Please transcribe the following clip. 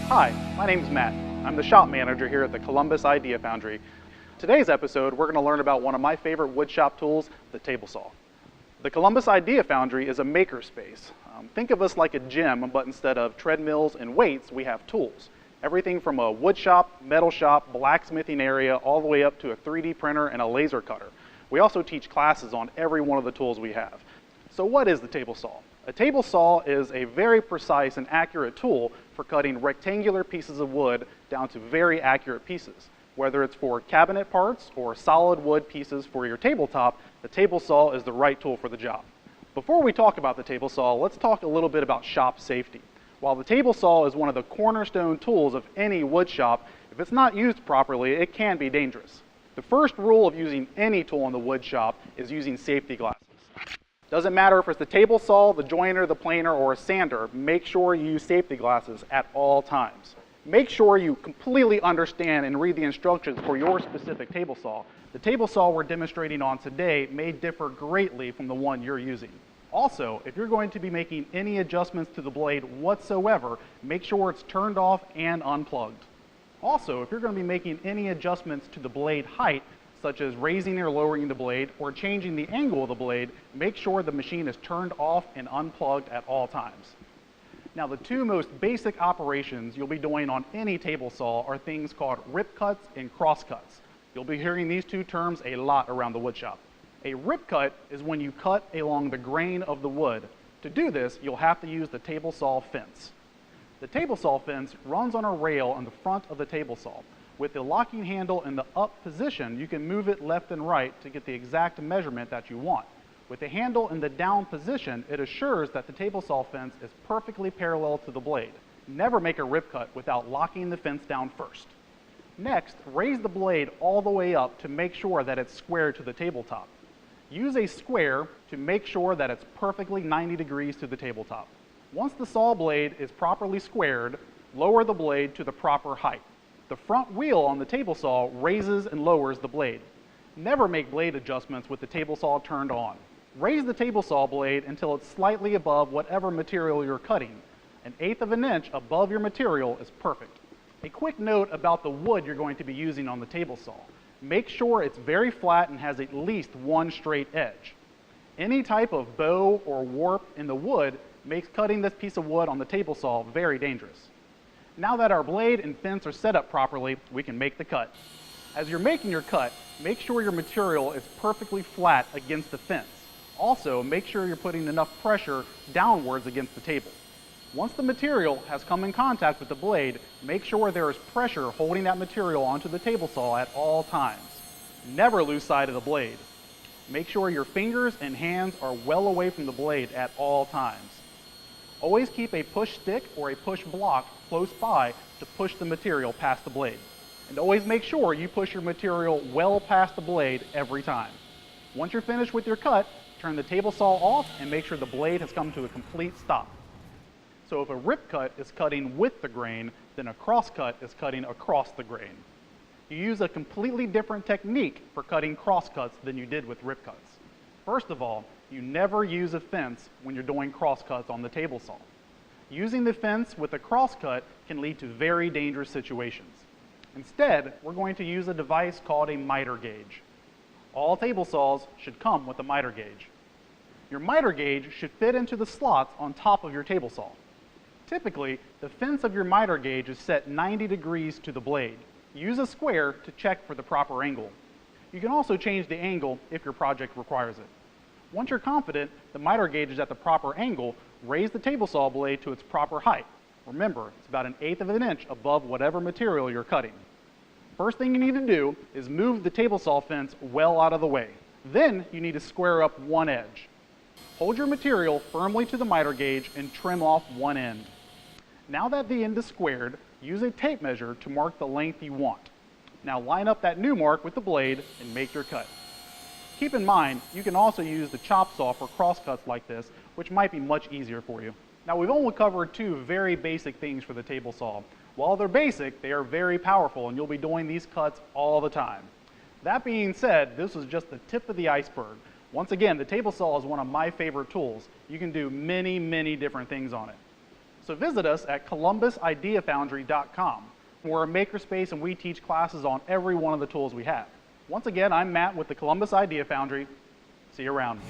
Hi, my name's Matt. I'm the shop manager here at the Columbus Idea Foundry. Today's episode, we're going to learn about one of my favorite woodshop tools, the table saw. The Columbus Idea Foundry is a makerspace. Think of us like a gym, but instead of treadmills and weights, we have tools. Everything from a wood shop, metal shop, blacksmithing area, all the way up to a 3D printer and a laser cutter. We also teach classes on every one of the tools we have. So what is the table saw? A table saw is a very precise and accurate tool for cutting rectangular pieces of wood down to very accurate pieces. Whether it's for cabinet parts or solid wood pieces for your tabletop, the table saw is the right tool for the job. Before we talk about the table saw, let's talk a little bit about shop safety. While the table saw is one of the cornerstone tools of any wood shop, if it's not used properly, it can be dangerous. The first rule of using any tool in the wood shop is using safety glasses. Doesn't matter if it's the table saw, the joiner, the planer, or a sander, make sure you use safety glasses at all times. Make sure you completely understand and read the instructions for your specific table saw. The table saw we're demonstrating on today may differ greatly from the one you're using. Also, if you're going to be making any adjustments to the blade whatsoever, make sure it's turned off and unplugged. Also, if you're going to be making any adjustments to the blade height, such as raising or lowering the blade or changing the angle of the blade, make sure the machine is turned off and unplugged at all times. Now, the two most basic operations you'll be doing on any table saw are things called rip cuts and cross cuts. You'll be hearing these two terms a lot around the wood shop. A rip cut is when you cut along the grain of the wood. To do this, you'll have to use the table saw fence. The table saw fence runs on a rail on the front of the table saw. With the locking handle in the up position, you can move it left and right to get the exact measurement that you want. With the handle in the down position, it assures that the table saw fence is perfectly parallel to the blade. Never make a rip cut without locking the fence down first. Next, raise the blade all the way up to make sure that it's square to the tabletop. Use a square to make sure that it's perfectly 90 degrees to the tabletop. Once the saw blade is properly squared, lower the blade to the proper height. The front wheel on the table saw raises and lowers the blade. Never make blade adjustments with the table saw turned on. Raise the table saw blade until it's slightly above whatever material you're cutting. 1/8 of an inch above your material is perfect. A quick note about the wood you're going to be using on the table saw. Make sure it's very flat and has at least one straight edge. Any type of bow or warp in the wood makes cutting this piece of wood on the table saw very dangerous. Now that our blade and fence are set up properly, we can make the cut. As you're making your cut, make sure your material is perfectly flat against the fence. Also, make sure you're putting enough pressure downwards against the table. Once the material has come in contact with the blade, make sure there is pressure holding that material onto the table saw at all times. Never lose sight of the blade. Make sure your fingers and hands are well away from the blade at all times. Always keep a push stick or a push block close by to push the material past the blade. And always make sure you push your material well past the blade every time. Once you're finished with your cut, turn the table saw off and make sure the blade has come to a complete stop. So if a rip cut is cutting with the grain, then a cross cut is cutting across the grain. You use a completely different technique for cutting cross cuts than you did with rip cuts. First of all, you never use a fence when you're doing cross cuts on the table saw. Using the fence with a cross cut can lead to very dangerous situations. Instead, we're going to use a device called a miter gauge. All table saws should come with a miter gauge. Your miter gauge should fit into the slots on top of your table saw. Typically, the fence of your miter gauge is set 90 degrees to the blade. Use a square to check for the proper angle. You can also change the angle if your project requires it. Once you're confident the miter gauge is at the proper angle, raise the table saw blade to its proper height. Remember, it's about 1/8 of an inch above whatever material you're cutting. First thing you need to do is move the table saw fence well out of the way. Then you need to square up one edge. Hold your material firmly to the miter gauge and trim off one end. Now that the end is squared, use a tape measure to mark the length you want. Now line up that new mark with the blade and make your cut. Keep in mind, you can also use the chop saw for cross cuts like this, which might be much easier for you. Now we've only covered two very basic things for the table saw. While they're basic, they are very powerful and you'll be doing these cuts all the time. That being said, this is just the tip of the iceberg. Once again, the table saw is one of my favorite tools. You can do many, many different things on it. So visit us at columbusideafoundry.com. We're a makerspace and we teach classes on every one of the tools we have. Once again, I'm Matt with the Columbus Idea Foundry. See you around.